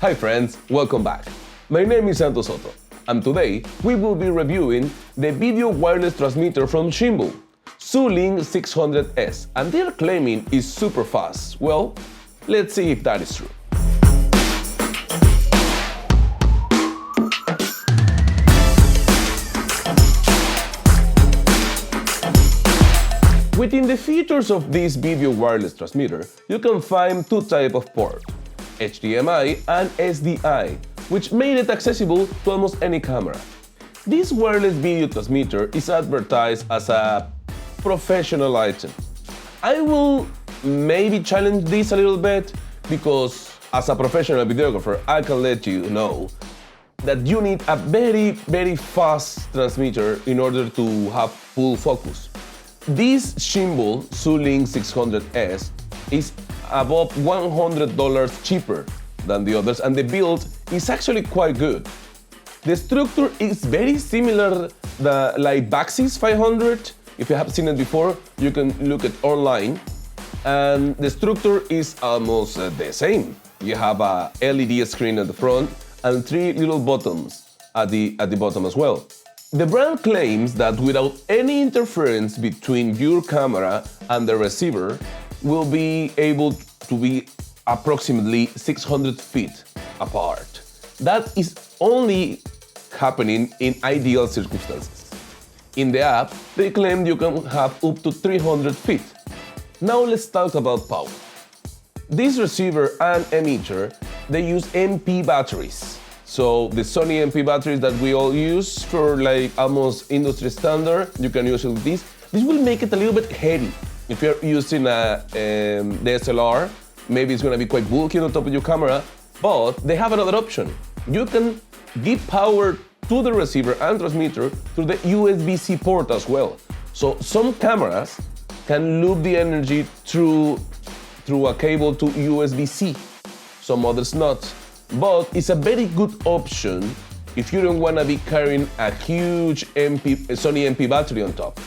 Hi friends, welcome back. My name is Santos Soto, and today we will be reviewing the video wireless transmitter from Shimbol, Zolink 600S, and they're claiming it's super fast. Well, let's see if that is true. Within the features of this video wireless transmitter, you can find two types of ports, HDMI and SDI, which made it accessible to almost any camera. This wireless video transmitter is advertised as a professional item. I will maybe challenge this a little bit because as a professional videographer, I can let you know that you need a very fast transmitter in order to have full focus. This Shimbol Zolink 600S is about $100 cheaper than the others, and the build is actually quite good. The structure is very similar like Baxis 500. If you have seen it before, you can look it online. And the structure is almost the same. You have a LED screen at the front and three little buttons at the bottom as well. The brand claims that without any interference between your camera and the receiver, will be able to be approximately 600 feet apart. That is only happening in ideal circumstances. In the app, they claim you can have up to 300 feet. Now let's talk about power. This receiver and emitter, they use MP batteries. So the Sony MP batteries that we all use for like almost industry standard, you can use it with this. This will make it a little bit heavy. If you're using a DSLR, maybe it's gonna be quite bulky on the top of your camera, but they have another option. You can give power to the receiver and transmitter through the USB-C port as well. So some cameras can loop the energy through a cable to USB-C, some others not. But it's a very good option if you don't want to be carrying a huge Sony MP battery on top.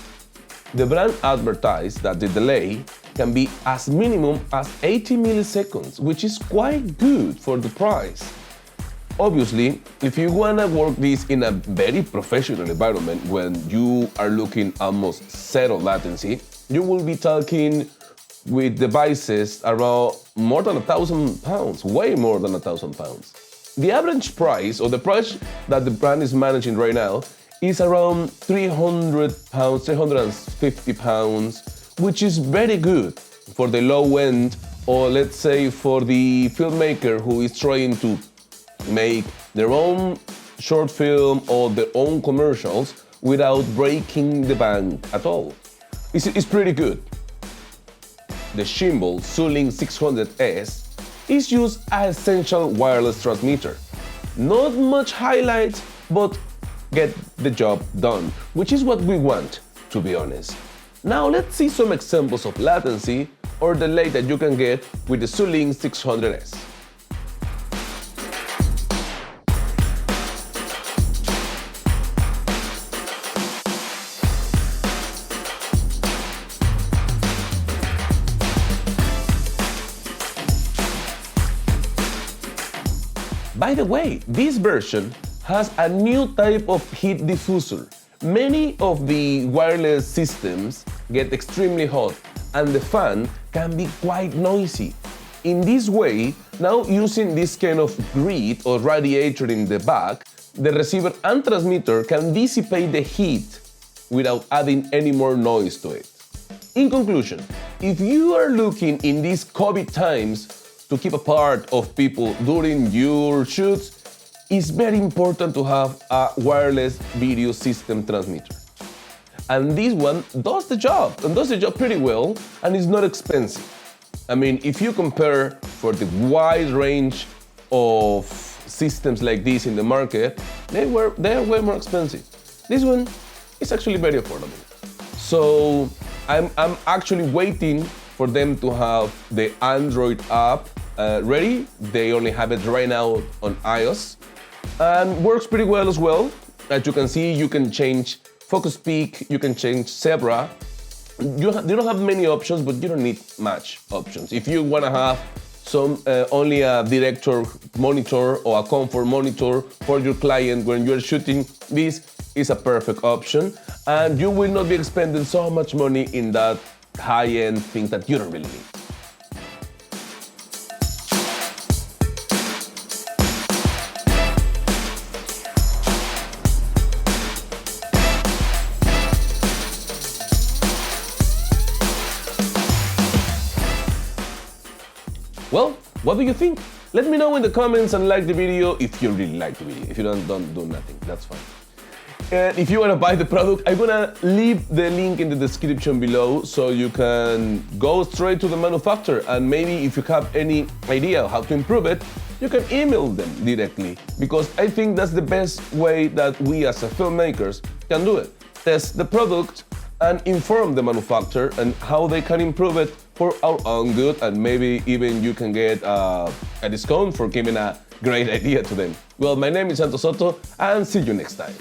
The brand advertised that the delay can be as minimum as 80 milliseconds, which is quite good for the price. Obviously, if you want to work this in a very professional environment when you are looking almost zero latency, you will be talking with devices around more than £1,000, way more than £1,000. The average price, or the price that the brand is managing right now, is around £300, £350, which is very good for the low end, or let's say for the filmmaker who is trying to make their own short film or their own commercials without breaking the bank at all. It's pretty good. The Shimbol Zolink 600S is used as essential wireless transmitter. Not much highlights, but get the job done, which is what we want, to be honest. Now let's see some examples of latency or delay that you can get with the Zolink 600S. By the way, this version has a new type of heat diffuser. Many of the wireless systems get extremely hot and the fan can be quite noisy. In this way, now using this kind of grid or radiator in the back, the receiver and transmitter can dissipate the heat without adding any more noise to it. In conclusion, if you are looking in these COVID times to keep apart of people during your shoots, it's very important to have a wireless video system transmitter. And this one does the job, and does the job pretty well, and is not expensive. I mean, if you compare for the wide range of systems like this in the market, they are way more expensive. This one is actually very affordable. So I'm actually waiting for them to have the Android app ready. They only have it right now on iOS and works pretty well as well. As you can see, you can change focus peak, you can change zebra. You don't have many options, but you don't need much options. If you want to have only a director monitor or a comfort monitor for your client when you're shooting, this is a perfect option, and you will not be expending so much money in that high-end thing that you don't really need. Well, what do you think? Let me know in the comments and like the video if you really like the video. If you don't do nothing, that's fine. And if you want to buy the product, I'm gonna leave the link in the description below so you can go straight to the manufacturer, and maybe if you have any idea how to improve it, you can email them directly, because I think that's the best way that we as filmmakers can do it. Test the product and inform the manufacturer and how they can improve it for our own good, and maybe even you can get a discount for giving a great idea to them. Well, my name is Santos Soto, and see you next time.